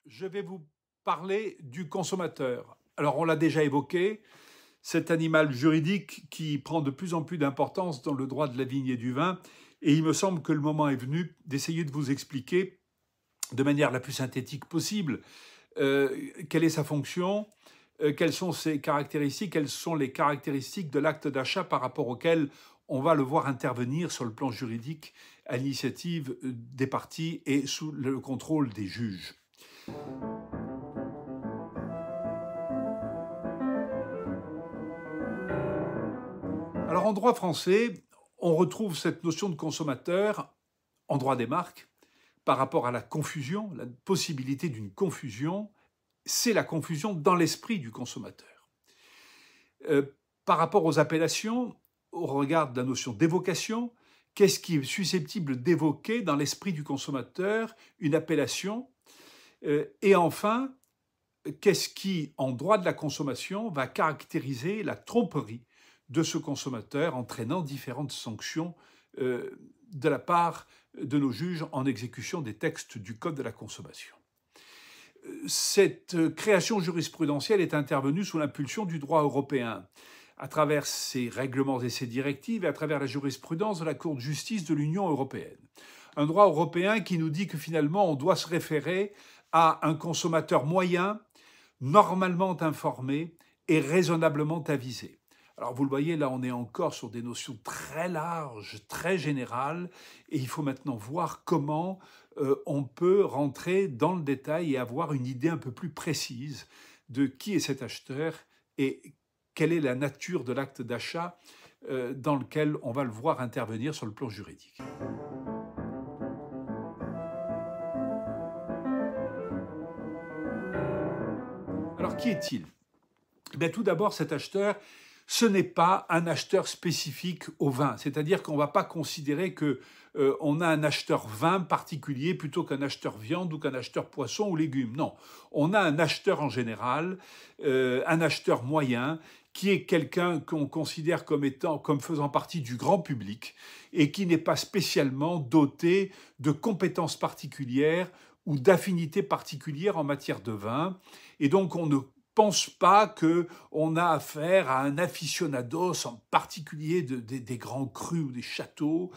je vais vous parler du consommateur. Alors, on l'a déjà évoqué, cet animal juridique qui prend de plus en plus d'importance dans le droit de la vigne et du vin, et il me semble que le moment est venu d'essayer de vous expliquer de manière la plus synthétique possible quelle est sa fonction, quelles sont ses caractéristiques, quelles sont les caractéristiques de l'acte d'achat par rapport auquel on va le voir intervenir sur le plan juridique à l'initiative des parties et sous le contrôle des juges. Alors en droit français, on retrouve cette notion de consommateur en droit des marques par rapport à la confusion, la possibilité d'une confusion, c'est la confusion dans l'esprit du consommateur. Par rapport aux appellations, au regard de la notion d'évocation, qu'est-ce qui est susceptible d'évoquer dans l'esprit du consommateur une appellation? Et enfin, qu'est-ce qui, en droit de la consommation, va caractériser la tromperie de ce consommateur, entraînant différentes sanctions de la part de nos juges en exécution des textes du Code de la consommation. Cette création jurisprudentielle est intervenue sous l'impulsion du droit européen, à travers ses règlements et ses directives et à travers la jurisprudence de la Cour de justice de l'Union européenne. Un droit européen qui nous dit que finalement on doit se référer à un consommateur moyen, normalement informé et raisonnablement avisé. Alors vous le voyez, là on est encore sur des notions très larges, très générales, et il faut maintenant voir comment on peut rentrer dans le détail et avoir une idée un peu plus précise de qui est cet acheteur et quelle est la nature de l'acte d'achat dans lequel on va le voir intervenir sur le plan juridique. Alors qui est-il? Bien, tout d'abord, cet acheteur, ce n'est pas un acheteur spécifique au vin. C'est-à-dire qu'on ne va pas considérer qu'on a un acheteur vin particulier plutôt qu'un acheteur viande ou qu'un acheteur poisson ou légumes. Non, on a un acheteur en général, un acheteur moyen, qui est quelqu'un qu'on considère comme faisant partie du grand public et qui n'est pas spécialement doté de compétences particulières ou d'affinités particulières en matière de vin. Et donc, on ne pense pas qu'on a affaire à un aficionados, en particulier des grands crus ou des châteaux,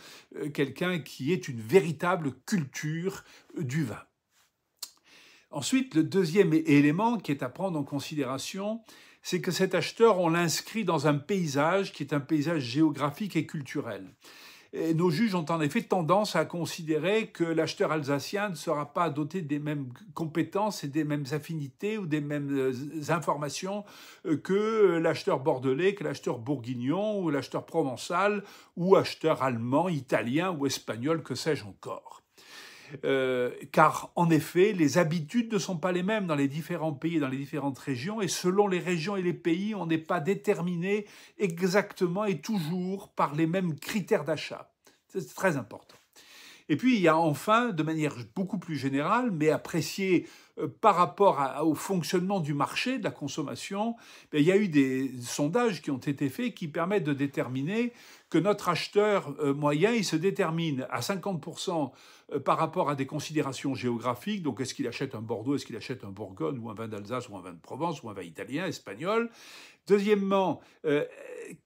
quelqu'un qui ait une véritable culture du vin. Ensuite, le deuxième élément qui est à prendre en considération, c'est que cet acheteur, on l'inscrit dans un paysage qui est un paysage géographique et culturel. Et nos juges ont en effet tendance à considérer que l'acheteur alsacien ne sera pas doté des mêmes compétences et des mêmes affinités ou des mêmes informations que l'acheteur bordelais, que l'acheteur bourguignon ou l'acheteur provençal ou acheteur allemand, italien ou espagnol, que sais-je encore. Car en effet, les habitudes ne sont pas les mêmes dans les différents pays et dans les différentes régions, et selon les régions et les pays, on n'est pas déterminé exactement et toujours par les mêmes critères d'achat. C'est très important. Et puis, il y a enfin, de manière beaucoup plus générale, mais appréciée par rapport au fonctionnement du marché de la consommation, il y a eu des sondages qui ont été faits qui permettent de déterminer que notre acheteur moyen, il se détermine à 50% par rapport à des considérations géographiques. Donc, est-ce qu'il achète un Bordeaux, est-ce qu'il achète un Bourgogne, ou un vin d'Alsace, ou un vin de Provence, ou un vin italien, espagnol. Deuxièmement,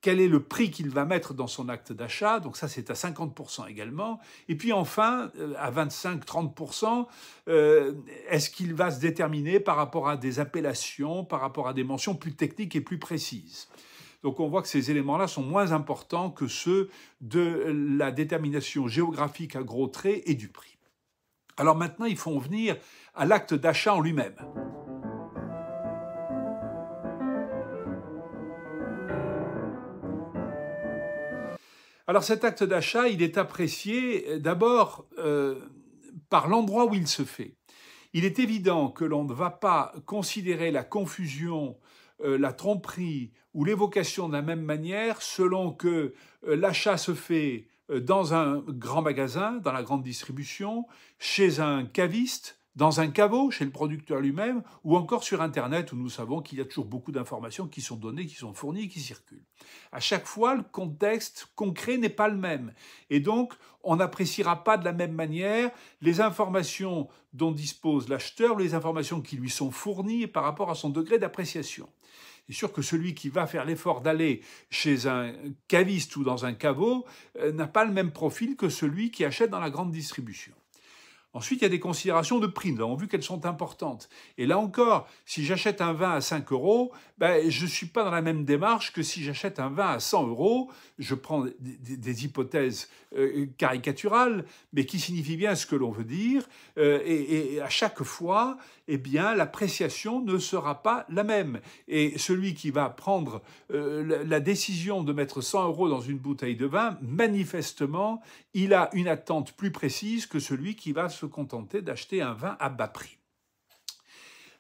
quel est le prix qu'il va mettre dans son acte d'achat? Donc ça, c'est à 50% également. Et puis enfin, à 25-30%, est-ce qu'il va se déterminer par rapport à des appellations, par rapport à des mentions plus techniques et plus précises? Donc on voit que ces éléments-là sont moins importants que ceux de la détermination géographique à gros traits et du prix. Alors maintenant, il faut en venir à l'acte d'achat en lui-même. Alors cet acte d'achat, il est apprécié d'abord par l'endroit où il se fait. Il est évident que l'on ne va pas considérer la confusion, la tromperie ou l'évocation de la même manière selon que l'achat se fait dans un grand magasin, dans la grande distribution, chez un caviste, dans un caveau chez le producteur lui-même, ou encore sur Internet où nous savons qu'il y a toujours beaucoup d'informations qui sont données, qui sont fournies, qui circulent. À chaque fois, le contexte concret n'est pas le même. Et donc, on n'appréciera pas de la même manière les informations dont dispose l'acheteur, les informations qui lui sont fournies par rapport à son degré d'appréciation. C'est sûr que celui qui va faire l'effort d'aller chez un caviste ou dans un caveau n'a pas le même profil que celui qui achète dans la grande distribution. Ensuite, il y a des considérations de prix. Nous avons vu qu'elles sont importantes. Et là encore, si j'achète un vin à 5 euros, je ne suis pas dans la même démarche que si j'achète un vin à 100 euros. Je prends des hypothèses caricaturales, mais qui signifient bien ce que l'on veut dire. Et à chaque fois, eh bien, l'appréciation ne sera pas la même. Et celui qui va prendre la décision de mettre 100 euros dans une bouteille de vin, manifestement, il a une attente plus précise que celui qui va se contenter d'acheter un vin à bas prix.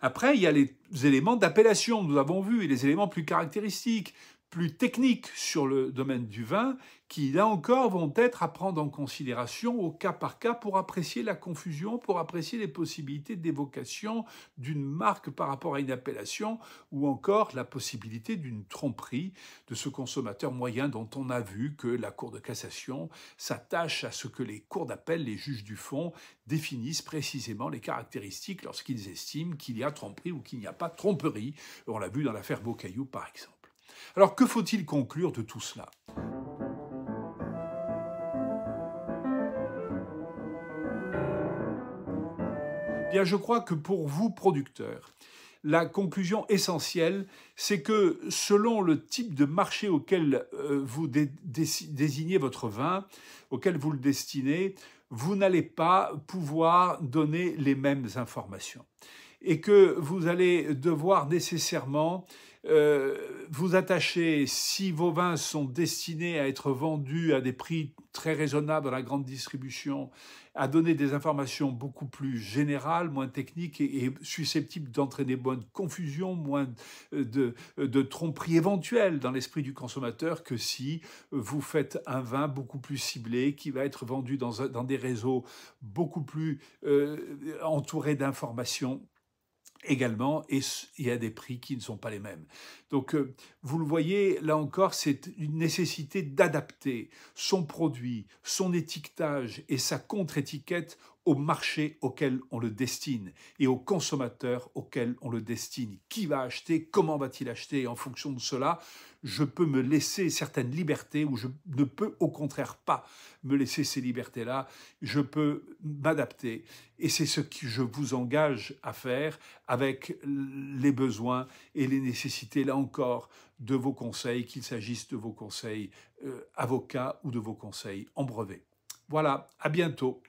Après, il y a les éléments d'appellation, nous avons vu, et les éléments plus caractéristiques, plus techniques sur le domaine du vin, qui, là encore, vont être à prendre en considération au cas par cas pour apprécier la confusion, pour apprécier les possibilités d'évocation d'une marque par rapport à une appellation, ou encore la possibilité d'une tromperie de ce consommateur moyen dont on a vu que la Cour de cassation s'attache à ce que les cours d'appel, les juges du fond, définissent précisément les caractéristiques lorsqu'ils estiment qu'il y a tromperie ou qu'il n'y a pas tromperie. On l'a vu dans l'affaire Beaucaillou, par exemple. Alors, que faut-il conclure de tout cela ? Bien, je crois que pour vous, producteurs, la conclusion essentielle, c'est que selon le type de marché auquel vous désignez votre vin, auquel vous le destinez, vous n'allez pas pouvoir donner les mêmes informations. Et que vous allez devoir nécessairement vous attacher, si vos vins sont destinés à être vendus à des prix très raisonnables dans la grande distribution, à donner des informations beaucoup plus générales, moins techniques et susceptibles d'entraîner moins de confusion, moins de tromperie éventuelle dans l'esprit du consommateur que si vous faites un vin beaucoup plus ciblé qui va être vendu dans des réseaux beaucoup plus entourés d'informations également, et il y a des prix qui ne sont pas les mêmes. Donc, vous le voyez, là encore, c'est une nécessité d'adapter son produit, son étiquetage et sa contre-étiquette au marché auquel on le destine et au consommateur auquel on le destine. Qui va acheter? Comment va-t-il acheter? Et en fonction de cela, je peux me laisser certaines libertés ou je ne peux au contraire pas me laisser ces libertés-là. Je peux m'adapter. Et c'est ce que je vous engage à faire avec les besoins et les nécessités, là encore, de vos conseils, qu'il s'agisse de vos conseils avocats ou de vos conseils en brevet. Voilà, à bientôt.